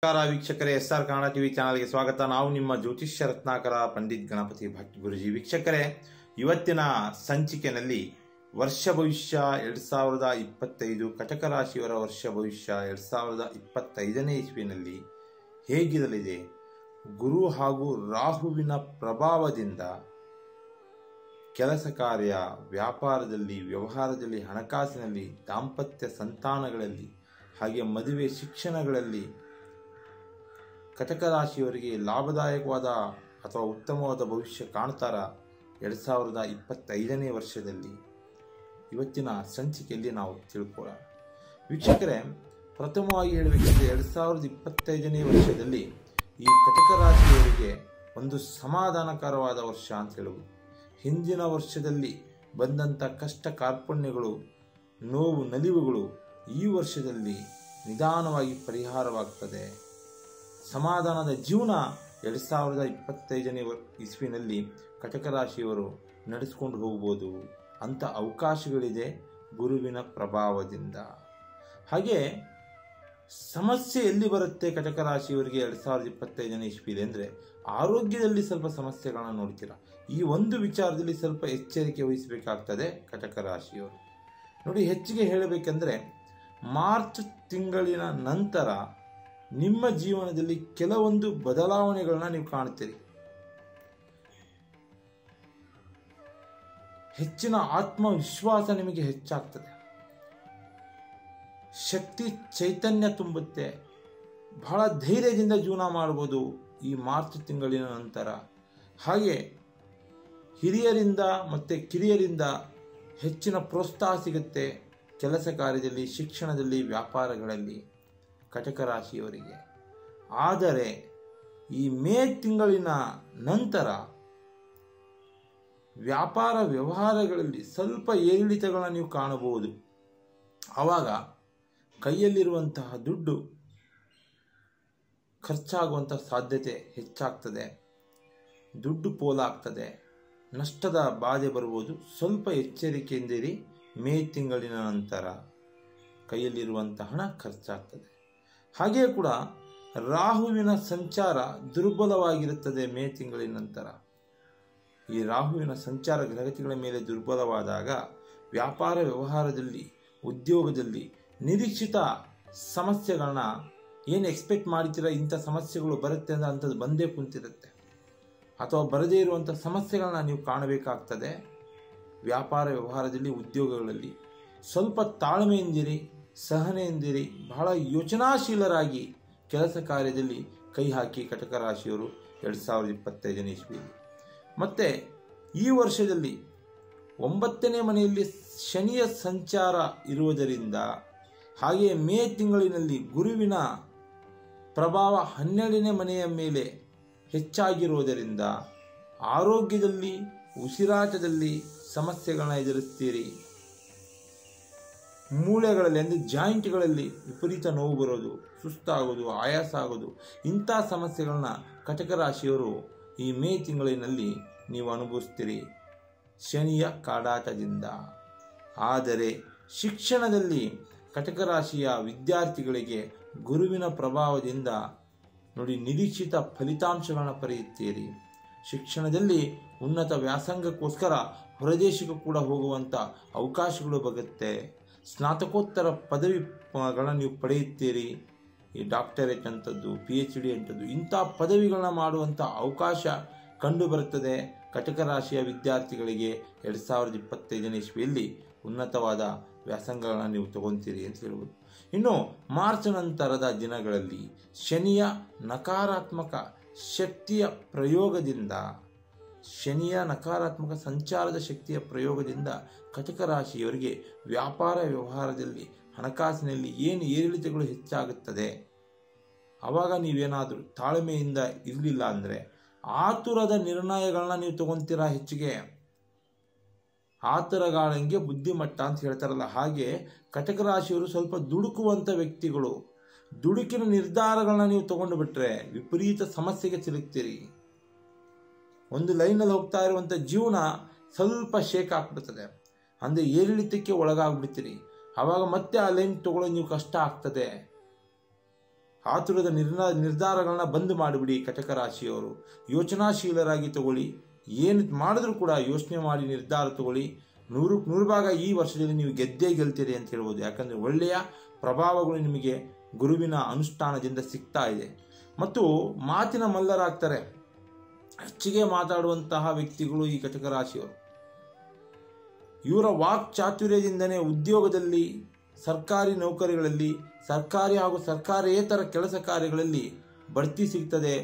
ನಮಸ್ಕಾರ ವೀಕ್ಷಕರೇ, SR Kannada TV ಚಾನಲ್ಗೆ ಸ್ವಾಗತ. ನಾವು ನಿಮ್ಮ ಜ್ಯೋತಿಷ್ಯ ರತ್ನಾಕರ ಪಂಡಿತ್ ಗಣಪತಿ ಭಟ್ ಗುರುಜಿ. ವೀಕ್ಷಕರೇ, ಇವತ್ತಿನ ಸಂಚಿಕೆಯಲ್ಲಿ ವರ್ಷ ಭವಿಷ್ಯ 2025 ಕಟಕ ರಾಶಿಯವರ ವರ್ಷ ಭವಿಷ್ಯ 2025ನೇ ಇಸ್ವಿನಲ್ಲಿ ಹೇಗಿರಲಿದೆ, ಗುರು ಹಾಗೂ ರಾಹುವಿನ ಪ್ರಭಾವದಿಂದ ಕೆಲಸ ಕಾರ್ಯ, ವ್ಯಾಪಾರದಲ್ಲಿ, ವ್ಯವಹಾರದಲ್ಲಿ, ಹಣಕಾಸಿನಲ್ಲಿ, ದಾಂಪತ್ಯ ಸಂತಾನಗಳಲ್ಲಿ, ಹಾಗೆ ಮದುವೆ, ಶಿಕ್ಷಣಗಳಲ್ಲಿ ಕಟಕ ರಾಶಿಯವರಿಗೆ ಲಾಭದಾಯಕವಾದ ಅಥವಾ ಉತ್ತಮವಾದ ಭವಿಷ್ಯ ಕಾಣ್ತಾರ 2025ನೇ ವರ್ಷದಲ್ಲಿ ಇವತ್ತಿನ ಸಂಚಿಕೆಯಲ್ಲಿ ನಾವು ತಿಳ್ಕೊಳ್ಳೋಣ. ವೀಕ್ಷಕರೇ, ಪ್ರಥಮವಾಗಿ ಹೇಳಬೇಕಂದ್ರೆ 2025ನೇ ವರ್ಷದಲ್ಲಿ ಈ ಕಟಕ ರಾಶಿಯವರಿಗೆ ಒಂದು ಸಮಾಧಾನಕರವಾದ ವರ್ಷ ಅಂತ ಹೇಳುವುದು. ಹಿಂದಿನ ವರ್ಷದಲ್ಲಿ ಬಂದಂಥ ಕಷ್ಟ ಕಾರ್ಪಣ್ಯಗಳು, ನೋವು ನಲಿವುಗಳು ಈ ವರ್ಷದಲ್ಲಿ ನಿಧಾನವಾಗಿ ಪರಿಹಾರವಾಗ್ತದೆ. ಸಮಾಧಾನದ ಜೀವನ 2025ನೇ ಇಸ್ವಿನಲ್ಲಿ ಕಟಕ ರಾಶಿಯವರು ನಡೆಸ್ಕೊಂಡು ಹೋಗ್ಬೋದು ಅಂತ ಅವಕಾಶಗಳಿದೆ ಗುರುವಿನ ಪ್ರಭಾವದಿಂದ. ಹಾಗೆ ಸಮಸ್ಯೆ ಎಲ್ಲಿ ಬರುತ್ತೆ ಕಟಕ ರಾಶಿಯವರಿಗೆ 2025ನೇ ಇಸ್ವಿಲಿ ಅಂದರೆ ಆರೋಗ್ಯದಲ್ಲಿ ಸ್ವಲ್ಪ ಸಮಸ್ಯೆಗಳನ್ನ ನೋಡ್ತೀರಾ. ಈ ಒಂದು ವಿಚಾರದಲ್ಲಿ ಸ್ವಲ್ಪ ಎಚ್ಚರಿಕೆ ವಹಿಸಬೇಕಾಗ್ತದೆ ಕಟಕ ರಾಶಿಯವರು. ನೋಡಿ, ಹೆಚ್ಚಿಗೆ ಹೇಳಬೇಕೆಂದರೆ ಮಾರ್ಚ್ ತಿಂಗಳಿನ ನಂತರ ನಿಮ್ಮ ಜೀವನದಲ್ಲಿ ಕೆಲವೊಂದು ಬದಲಾವಣೆಗಳನ್ನ ನೀವು ಕಾಣ್ತೀರಿ. ಹೆಚ್ಚಿನ ಆತ್ಮವಿಶ್ವಾಸ ನಿಮಗೆ ಹೆಚ್ಚಾಗ್ತದೆ, ಶಕ್ತಿ ಚೈತನ್ಯ ತುಂಬುತ್ತೆ, ಬಹಳ ಧೈರ್ಯದಿಂದ ಜೀವನ ಮಾಡ್ಬೋದು ಈ ಮಾರ್ಚ್ ತಿಂಗಳಿನ ನಂತರ. ಹಾಗೆ ಹಿರಿಯರಿಂದ ಮತ್ತು ಕಿರಿಯರಿಂದ ಹೆಚ್ಚಿನ ಪ್ರೋತ್ಸಾಹ ಸಿಗುತ್ತೆ ಕೆಲಸ ಕಾರ್ಯದಲ್ಲಿ, ಶಿಕ್ಷಣದಲ್ಲಿ, ವ್ಯಾಪಾರಗಳಲ್ಲಿ ಕಟಕ ರಾಶಿಯವರಿಗೆ. ಆದರೆ ಈ ಮೇ ತಿಂಗಳಿನ ನಂತರ ವ್ಯಾಪಾರ ವ್ಯವಹಾರಗಳಲ್ಲಿ ಸ್ವಲ್ಪ ಏರಿಳಿತಗಳನ್ನ ನೀವು ಕಾಣಬಹುದು. ಆವಾಗ ಕೈಯಲ್ಲಿರುವಂತಹ ದುಡ್ಡು ಖರ್ಚಾಗುವಂತಹ ಸಾಧ್ಯತೆ ಹೆಚ್ಚಾಗ್ತದೆ, ದುಡ್ಡು ಪೋಲಾಗ್ತದೆ, ನಷ್ಟದ ಬಾಧೆ ಬರ್ಬೋದು. ಸ್ವಲ್ಪ ಎಚ್ಚರಿಕೆಯಿಂದಿರಿ. ಮೇ ತಿಂಗಳಿನ ನಂತರ ಕೈಯಲ್ಲಿರುವಂತಹ ಹಣ ಖರ್ಚಾಗ್ತದೆ. ಹಾಗೆಯೇ ಕೂಡ ರಾಹುವಿನ ಸಂಚಾರ ದುರ್ಬಲವಾಗಿರುತ್ತದೆ ಮೇ ತಿಂಗಳಿನ ನಂತರ. ಈ ರಾಹುವಿನ ಸಂಚಾರ ಗ್ರಹತಿಗಳ ಮೇಲೆ ದುರ್ಬಲವಾದಾಗ ವ್ಯಾಪಾರ ವ್ಯವಹಾರದಲ್ಲಿ, ಉದ್ಯೋಗದಲ್ಲಿ ನಿರೀಕ್ಷಿತ ಸಮಸ್ಯೆಗಳನ್ನ ಏನು ಎಕ್ಸ್ಪೆಕ್ಟ್ ಮಾಡ್ತೀರಾ, ಇಂಥ ಸಮಸ್ಯೆಗಳು ಬರುತ್ತೆ ಅಂತ ಅಂಥದ್ದು ಬಂದೇ ಕುಂತಿರುತ್ತೆ. ಅಥವಾ ಬರದೇ ಇರುವಂಥ ಸಮಸ್ಯೆಗಳನ್ನ ನೀವು ಕಾಣಬೇಕಾಗ್ತದೆ. ವ್ಯಾಪಾರ ವ್ಯವಹಾರದಲ್ಲಿ, ಉದ್ಯೋಗಗಳಲ್ಲಿ ಸ್ವಲ್ಪ ತಾಳ್ಮೆಯಿಂದಿರಿ, ಸಹನೆಯಿಂದಿರಿ. ಬಹಳ ಯೋಚನಾಶೀಲರಾಗಿ ಕೆಲಸ ಕಾರ್ಯದಲ್ಲಿ ಕೈ ಹಾಕಿ ಕಟಕ ರಾಶಿಯವರು 2025ನೇ ಇಸ್ವಿಯಲ್ಲಿ. ಮತ್ತು ಈ ವರ್ಷದಲ್ಲಿ 9ನೇ ಮನೆಯಲ್ಲಿ ಶನಿಯ ಸಂಚಾರ ಇರುವುದರಿಂದ, ಹಾಗೆಯೇ ಮೇ ತಿಂಗಳಿನಲ್ಲಿ ಗುರುವಿನ ಪ್ರಭಾವ 12ನೇ ಮನೆಯ ಮೇಲೆ ಹೆಚ್ಚಾಗಿರುವುದರಿಂದ ಆರೋಗ್ಯದಲ್ಲಿ, ಉಸಿರಾಟದಲ್ಲಿ ಸಮಸ್ಯೆಗಳನ್ನ ಎದುರಿಸ್ತೀರಿ. ಮೂಳೆಗಳಲ್ಲಿ ಅಂದರೆ ಜಾಯಿಂಟ್ಗಳಲ್ಲಿ ವಿಪರೀತ ನೋವು ಬರೋದು, ಸುಸ್ತಾಗೋದು, ಆಯಾಸ ಆಗೋದು, ಇಂಥ ಸಮಸ್ಯೆಗಳನ್ನ ಕಟಕ ರಾಶಿಯವರು ಈ ಮೇ ತಿಂಗಳಿನಲ್ಲಿ ನೀವು ಅನುಭವಿಸ್ತೀರಿ ಶನಿಯ ಕಾಡಾಟದಿಂದ. ಆದರೆ ಶಿಕ್ಷಣದಲ್ಲಿ ಕಟಕ ರಾಶಿಯ ವಿದ್ಯಾರ್ಥಿಗಳಿಗೆ ಗುರುವಿನ ಪ್ರಭಾವದಿಂದ ನೋಡಿ ನಿರೀಕ್ಷಿತ ಫಲಿತಾಂಶಗಳನ್ನ ಪಡೆಯುತ್ತೀರಿ. ಶಿಕ್ಷಣದಲ್ಲಿ ಉನ್ನತ ವ್ಯಾಸಂಗಕ್ಕೋಸ್ಕರ ಹೊರದೇಶಕ್ಕೂ ಕೂಡ ಹೋಗುವಂಥ ಅವಕಾಶಗಳು ಬರುತ್ತೆ. ಸ್ನಾತಕೋತ್ತರ ಪದವಿಗಳನ್ನ ನೀವು ಪಡೆಯುತ್ತೀರಿ. ಈ ಡಾಕ್ಟರೇಟ್ ಅಂಥದ್ದು, PhD ಅಂಥದ್ದು, ಇಂಥ ಪದವಿಗಳನ್ನ ಮಾಡುವಂಥ ಅವಕಾಶ ಕಂಡು ಬರುತ್ತದೆ ಕಟಕ ರಾಶಿಯ ವಿದ್ಯಾರ್ಥಿಗಳಿಗೆ. 2025ನೇ ಇಸ್ವಿಯಲ್ಲಿ ಉನ್ನತವಾದ ವ್ಯಾಸಂಗಗಳನ್ನ ನೀವು ತಗೊತೀರಿ ಅಂತ ಹೇಳ್ಬೋದು. ಇನ್ನು ಮಾರ್ಚ್ ನಂತರದ ದಿನಗಳಲ್ಲಿ ಶನಿಯ ನಕಾರಾತ್ಮಕ ಶಕ್ತಿಯ ಪ್ರಯೋಗದಿಂದ, ಶನಿಯ ನಕಾರಾತ್ಮಕ ಸಂಚಾರದ ಶಕ್ತಿಯ ಪ್ರಯೋಗದಿಂದ ಕಟಕ ರಾಶಿಯವರಿಗೆ ವ್ಯಾಪಾರ ವ್ಯವಹಾರದಲ್ಲಿ, ಹಣಕಾಸಿನಲ್ಲಿ ಏನು ಏರಿಳಿತಗಳು ಹೆಚ್ಚಾಗುತ್ತದೆ. ಆವಾಗ ನೀವೇನಾದರೂ ತಾಳ್ಮೆಯಿಂದ ಇರಲಿಲ್ಲ ಅಂದರೆ ಆತುರದ ನಿರ್ಣಯಗಳನ್ನ ನೀವು ತಗೊತೀರಾ. ಹೆಚ್ಚಿಗೆ ಆತುರಗಾಳಂಗೆ ಬುದ್ಧಿಮಟ್ಟ ಅಂತ ಹೇಳ್ತಾರಲ್ಲ, ಹಾಗೆ ಕಟಕ ರಾಶಿಯವರು ಸ್ವಲ್ಪ ದುಡುಕುವಂಥ ವ್ಯಕ್ತಿಗಳು. ದುಡುಕಿನ ನಿರ್ಧಾರಗಳನ್ನ ನೀವು ತಗೊಂಡು ಬಿಟ್ರೆ ವಿಪರೀತ ಸಮಸ್ಯೆಗೆ ಸಿಲುಕ್ತೀರಿ. ಒಂದು ಲೈನಲ್ಲಿ ಹೋಗ್ತಾ ಇರುವಂಥ ಜೀವನ ಸ್ವಲ್ಪ ಶೇಕ್ ಆಗ್ಬಿಡ್ತದೆ, ಅಂದರೆ ಏರಿಳಿತಕ್ಕೆ ಒಳಗಾಗ್ಬಿಡ್ತೀರಿ. ಆವಾಗ ಮತ್ತೆ ಆ ಲೈನ್ ತಗೊಳ್ಳೋದು ನೀವು ಕಷ್ಟ ಆಗ್ತದೆ. ಆತುರದ ನಿರ್ಧಾರಗಳನ್ನ ಬಂದ್ ಮಾಡಿಬಿಡಿ. ಕಟಕ ರಾಶಿಯವರು ಯೋಚನಾಶೀಲರಾಗಿ ತಗೊಳ್ಳಿ. ಏನು ಮಾಡಿದ್ರೂ ಕೂಡ ಯೋಚನೆ ಮಾಡಿ ನಿರ್ಧಾರ ತಗೊಳ್ಳಿ. 100% ಭಾಗ ಈ ವರ್ಷದಲ್ಲಿ ನೀವು ಗೆದ್ದೇ ಗೆಲ್ತೀರಿ ಅಂತ ಹೇಳ್ಬೋದು. ಯಾಕಂದರೆ ಒಳ್ಳೆಯ ಪ್ರಭಾವಗಳು ನಿಮಗೆ ಗುರುವಿನ ಅನುಷ್ಠಾನದಿಂದ ಸಿಗ್ತಾ ಇದೆ. ಮತ್ತು ಮಾತಿನ ಮಲ್ಲರಾಗ್ತಾರೆ. ಹೆಚ್ಚಿಗೆ ಮಾತಾಡುವಂತಹ ವ್ಯಕ್ತಿಗಳು ಈ ಕಟಕ ರಾಶಿಯವರು. ಇವರ ವಾಕ್ ಚಾತುರ್ಯದಿಂದನೇ ಉದ್ಯೋಗದಲ್ಲಿ, ಸರ್ಕಾರಿ ನೌಕರಿಗಳಲ್ಲಿ, ಸರ್ಕಾರಿ ಹಾಗೂ ಸರ್ಕಾರೇತರ ಕೆಲಸ ಕಾರ್ಯಗಳಲ್ಲಿ ಬಡ್ತಿ ಸಿಗ್ತದೆ.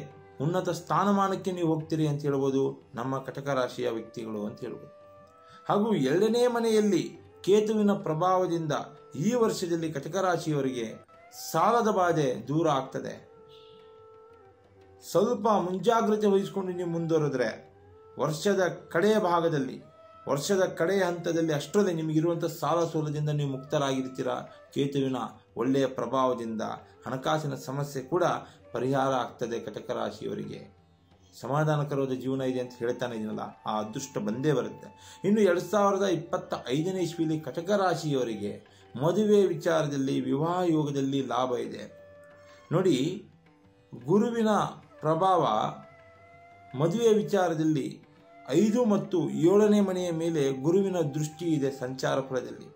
ಉನ್ನತ ಸ್ಥಾನಮಾನಕ್ಕೆ ನೀವು ಹೋಗ್ತೀರಿ ಅಂತ ಹೇಳ್ಬೋದು ನಮ್ಮ ಕಟಕ ರಾಶಿಯ ವ್ಯಕ್ತಿಗಳು ಅಂತ ಹೇಳ್ಬೋದು. ಹಾಗೂ 2ನೇ ಮನೆಯಲ್ಲಿ ಕೇತುವಿನ ಪ್ರಭಾವದಿಂದ ಈ ವರ್ಷದಲ್ಲಿ ಕಟಕ ರಾಶಿಯವರಿಗೆ ಸಾಲದ ಬಾಧೆ ದೂರ ಆಗ್ತದೆ. ಸ್ವಲ್ಪ ಮುಂಜಾಗ್ರತೆ ವಹಿಸಿಕೊಂಡು ನೀವು ಮುಂದುವರೆದ್ರೆ ವರ್ಷದ ಕಡೆಯ ಭಾಗದಲ್ಲಿ, ವರ್ಷದ ಕಡೆಯ ಹಂತದಲ್ಲಿ ಅಷ್ಟರಲ್ಲೇ ನಿಮಗಿರುವಂಥ ಸಾಲ ಸೋಲದಿಂದ ನೀವು ಮುಕ್ತರಾಗಿರ್ತೀರಾ. ಕೇತುವಿನ ಒಳ್ಳೆಯ ಪ್ರಭಾವದಿಂದ ಹಣಕಾಸಿನ ಸಮಸ್ಯೆ ಕೂಡ ಪರಿಹಾರ ಆಗ್ತದೆ. ಕಟಕ ರಾಶಿಯವರಿಗೆ ಸಮಾಧಾನಕರವಾದ ಜೀವನ ಇದೆ ಅಂತ ಹೇಳ್ತಾನೆ ಇದನ್ನಲ್ಲ, ಆ ಅದೃಷ್ಟ ಬಂದೇ ಬರುತ್ತೆ. ಇನ್ನು 2025ನೇ ಇಸ್ವಿಲಿ ಕಟಕ ರಾಶಿಯವರಿಗೆ ಮದುವೆ ವಿಚಾರದಲ್ಲಿ, ವಿವಾಹ ಯೋಗದಲ್ಲಿ ಲಾಭ ಇದೆ. ನೋಡಿ, ಗುರುವಿನ ಪ್ರಭಾವ ಮದುವೆ ವಿಚಾರದಲ್ಲಿ 5 ಮತ್ತು 7ನೇ ಮನೆಯ ಮೇಲೆ ಗುರುವಿನ ದೃಷ್ಟಿ ಇದೆ ಸಂಚಾರ ಫಲದಲ್ಲಿ.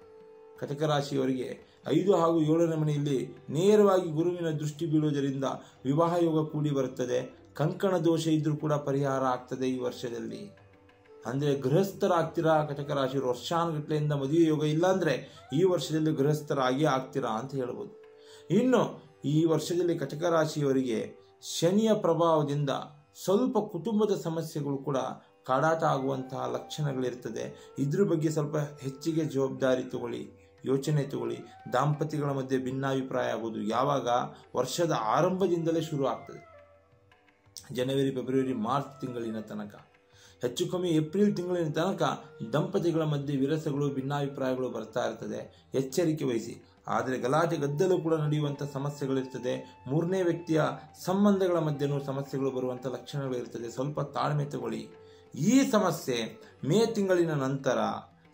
ಕಟಕ ರಾಶಿಯವರಿಗೆ 5 ಹಾಗೂ 7ನೇ ಮನೆಯಲ್ಲಿ ನೇರವಾಗಿ ಗುರುವಿನ ದೃಷ್ಟಿ ಬೀಳುವುದರಿಂದ ವಿವಾಹ ಯೋಗ ಕೂಡಿ ಬರುತ್ತದೆ. ಕಂಕಣ ದೋಷ ಇದ್ರೂ ಕೂಡ ಪರಿಹಾರ ಆಗ್ತದೆ ಈ ವರ್ಷದಲ್ಲಿ. ಅಂದರೆ ಗೃಹಸ್ಥರಾಗ್ತೀರಾ ಕಟಕ ರಾಶಿಯವರು. ವರ್ಷಾನುಗಟ್ಲೆಯಿಂದ ಮದುವೆ ಯೋಗ ಇಲ್ಲಾಂದರೆ ಈ ವರ್ಷದಲ್ಲಿ ಗೃಹಸ್ಥರಾಗಿ ಆಗ್ತೀರಾ ಅಂತ ಹೇಳ್ಬೋದು. ಇನ್ನು ಈ ವರ್ಷದಲ್ಲಿ ಕಟಕ ರಾಶಿಯವರಿಗೆ ಶನಿಯ ಪ್ರಭಾವದಿಂದ ಸ್ವಲ್ಪ ಕುಟುಂಬದ ಸಮಸ್ಯೆಗಳು ಕೂಡ ಕಾಡಾಟ ಆಗುವಂತಹ ಲಕ್ಷಣಗಳಿರ್ತದೆ. ಇದ್ರ ಬಗ್ಗೆ ಸ್ವಲ್ಪ ಹೆಚ್ಚಿಗೆ ಜವಾಬ್ದಾರಿ ತಗೊಳ್ಳಿ, ಯೋಚನೆ ತಗೊಳ್ಳಿ. ದಾಂಪತ್ಯಗಳ ಮಧ್ಯೆ ಭಿನ್ನಾಭಿಪ್ರಾಯ ಆಗೋದು ಯಾವಾಗ? ವರ್ಷದ ಆರಂಭದಿಂದಲೇ ಶುರು ಆಗ್ತದೆ. ಜನವರಿ, ಫೆಬ್ರವರಿ, ಮಾರ್ಚ್ ತಿಂಗಳಿನ ತನಕ, ಹೆಚ್ಚು ಕಮ್ಮಿ ಏಪ್ರಿಲ್ ತಿಂಗಳಿನ ತನಕ ದಂಪತಿಗಳ ಮಧ್ಯೆ ವಿರಸಗಳು, ಭಿನ್ನಾಭಿಪ್ರಾಯಗಳು ಬರ್ತಾ ಇರ್ತದೆ. ಎಚ್ಚರಿಕೆ ವಹಿಸಿ. ಆದರೆ ಗಲಾಟೆ ಗದ್ದಲು ಕೂಡ ನಡೆಯುವಂಥ ಸಮಸ್ಯೆಗಳಿರ್ತದೆ. 3ನೇ ವ್ಯಕ್ತಿಯ ಸಂಬಂಧಗಳ ಮಧ್ಯೆನೂ ಸಮಸ್ಯೆಗಳು ಬರುವಂಥ ಲಕ್ಷಣಗಳಿರ್ತದೆ. ಸ್ವಲ್ಪ ತಾಳ್ಮೆ ತಗೊಳ್ಳಿ. ಈ ಸಮಸ್ಯೆ ಮೇ ತಿಂಗಳಿನ ನಂತರ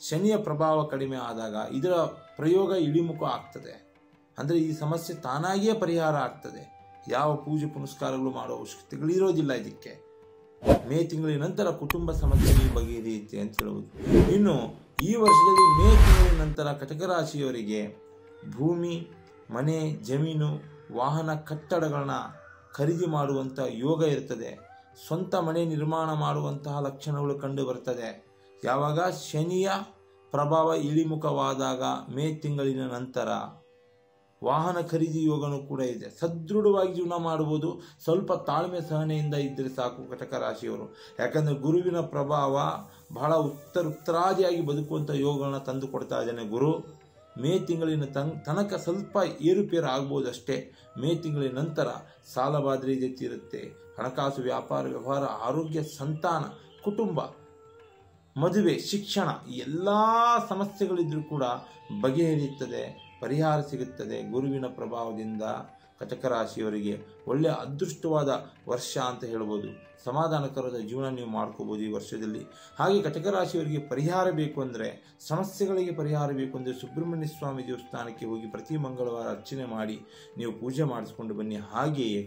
ಶನಿಯ ಪ್ರಭಾವ ಕಡಿಮೆ ಆದಾಗ ಇದರ ಪ್ರಯೋಗ ಇಳಿಮುಖ ಆಗ್ತದೆ. ಅಂದರೆ ಈ ಸಮಸ್ಯೆ ತಾನಾಗಿಯೇ ಪರಿಹಾರ ಆಗ್ತದೆ. ಯಾವ ಪೂಜೆ ಪುನಸ್ಕಾರಗಳು ಮಾಡೋ ಅವಶ್ಯಕತೆಗಳಿರೋದಿಲ್ಲ ಇದಕ್ಕೆ. ಮೇ ತಿಂಗಳಿನ ನಂತರ ಕುಟುಂಬ ಸಮಸ್ಯೆ ಬಗೆಹರಿಯುತ್ತೆ ಅಂತ ಹೇಳುವುದು. ಇನ್ನು ಈ ವರ್ಷದಲ್ಲಿ ಮೇ ತಿಂಗಳಿನ ನಂತರ ಕಟಕ ರಾಶಿಯವರಿಗೆ ಭೂಮಿ, ಮನೆ, ಜಮೀನು, ವಾಹನ, ಕಟ್ಟಡಗಳನ್ನ ಖರೀದಿ ಮಾಡುವಂಥ ಯೋಗ ಇರ್ತದೆ. ಸ್ವಂತ ಮನೆ ನಿರ್ಮಾಣ ಮಾಡುವಂತಹ ಲಕ್ಷಣಗಳು ಕಂಡು ಬರ್ತದೆ. ಯಾವಾಗ? ಶನಿಯ ಪ್ರಭಾವ ಇಳಿಮುಖವಾದಾಗ ಮೇ ತಿಂಗಳಿನ ನಂತರ. ವಾಹನ ಖರೀದಿ ಯೋಗನೂ ಕೂಡ ಇದೆ. ಸದೃಢವಾಗಿ ಜೀವನ ಮಾಡಬಹುದು. ಸ್ವಲ್ಪ ತಾಳ್ಮೆ ಸಹನೆಯಿಂದ ಇದ್ದರೆ ಸಾಕು ಕಟಕ ರಾಶಿಯವರು. ಯಾಕಂದರೆ ಗುರುವಿನ ಪ್ರಭಾವ ಬಹಳ ಉತ್ತರಾದಿಯಾಗಿ ಬದುಕುವಂಥ ಯೋಗಗಳನ್ನ ತಂದು ಕೊಡ್ತಾ ಇದ್ದಾನೆ ಗುರು. ಮೇ ತಿಂಗಳಿನ ತನಕ ಸ್ವಲ್ಪ ಏರುಪೇರು ಆಗ್ಬೋದು ಅಷ್ಟೇ. ಮೇ ತಿಂಗಳಿನ ನಂತರ ಸಾಲಬಾಧೆ ತೀರುತ್ತೆ. ಹಣಕಾಸು, ವ್ಯಾಪಾರ, ವ್ಯವಹಾರ, ಆರೋಗ್ಯ, ಸಂತಾನ, ಕುಟುಂಬ, ಮದುವೆ, ಶಿಕ್ಷಣ ಎಲ್ಲ ಸಮಸ್ಯೆಗಳಿದ್ರೂ ಕೂಡ ಬಗೆಹರಿಯುತ್ತದೆ, ಪರಿಹಾರ ಸಿಗುತ್ತದೆ. ಗುರುವಿನ ಪ್ರಭಾವದಿಂದ ಕಟಕ ರಾಶಿಯವರಿಗೆ ಒಳ್ಳೆಯ ಅದೃಷ್ಟವಾದ ವರ್ಷ ಅಂತ ಹೇಳ್ಬೋದು. ಸಮಾಧಾನಕರವಾದ ಜೀವನ ನೀವು ಮಾಡ್ಕೋಬೋದು ಈ ವರ್ಷದಲ್ಲಿ. ಹಾಗೆ ಕಟಕ ರಾಶಿಯವರಿಗೆ ಪರಿಹಾರ ಬೇಕು ಅಂದರೆ, ಸಮಸ್ಯೆಗಳಿಗೆ ಪರಿಹಾರ ಬೇಕು ಅಂದರೆ ಸುಬ್ರಹ್ಮಣ್ಯ ಸ್ವಾಮಿ ದೇವಸ್ಥಾನಕ್ಕೆ ಹೋಗಿ ಪ್ರತಿ ಮಂಗಳವಾರ ಅರ್ಚನೆ ಮಾಡಿ ನೀವು ಪೂಜೆ ಮಾಡಿಸ್ಕೊಂಡು ಬನ್ನಿ. ಹಾಗೆಯೇ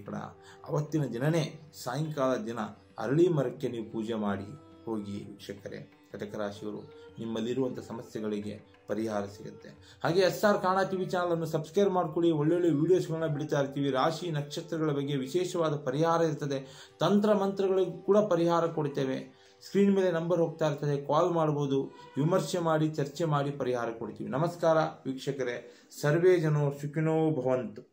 ಅವತ್ತಿನ ದಿನವೇ ಸಾಯಂಕಾಲ ದಿನ ಅರಳಿ ಮರಕ್ಕೆ ನೀವು ಪೂಜೆ ಮಾಡಿ ಹೋಗಿ ವೀಕ್ಷಕರೇ. ಕಟಕ ರಾಶಿಯವರು ನಿಮ್ಮಲ್ಲಿರುವಂಥ ಸಮಸ್ಯೆಗಳಿಗೆ ಪರಿಹಾರ ಸಿಗುತ್ತೆ. ಹಾಗೆ SR ಕನ್ನಡ TV ಚಾನಲನ್ನು ಸಬ್ಸ್ಕ್ರೈಬ್ ಮಾಡ್ಕೊಳ್ಳಿ. ಒಳ್ಳೊಳ್ಳೆ ವೀಡಿಯೋಸ್ಗಳನ್ನ ಬಿಡ್ತಾ ಇರ್ತೀವಿ. ರಾಶಿ ನಕ್ಷತ್ರಗಳ ಬಗ್ಗೆ ವಿಶೇಷವಾದ ಪರಿಹಾರ ಇರ್ತದೆ. ತಂತ್ರ ಮಂತ್ರಗಳಿಗೂ ಕೂಡ ಪರಿಹಾರ ಕೊಡ್ತೇವೆ. ಸ್ಕ್ರೀನ್ ಮೇಲೆ ನಂಬರ್ ಹೋಗ್ತಾ ಇರ್ತದೆ, ಕಾಲ್ ಮಾಡ್ಬೋದು. ವಿಮರ್ಶೆ ಮಾಡಿ, ಚರ್ಚೆ ಮಾಡಿ ಪರಿಹಾರ ಕೊಡ್ತೀವಿ. ನಮಸ್ಕಾರ ವೀಕ್ಷಕರೇ. ಸರ್ವೇ ಜನೋ ಸುಖಿನೋ ಭವಂತು.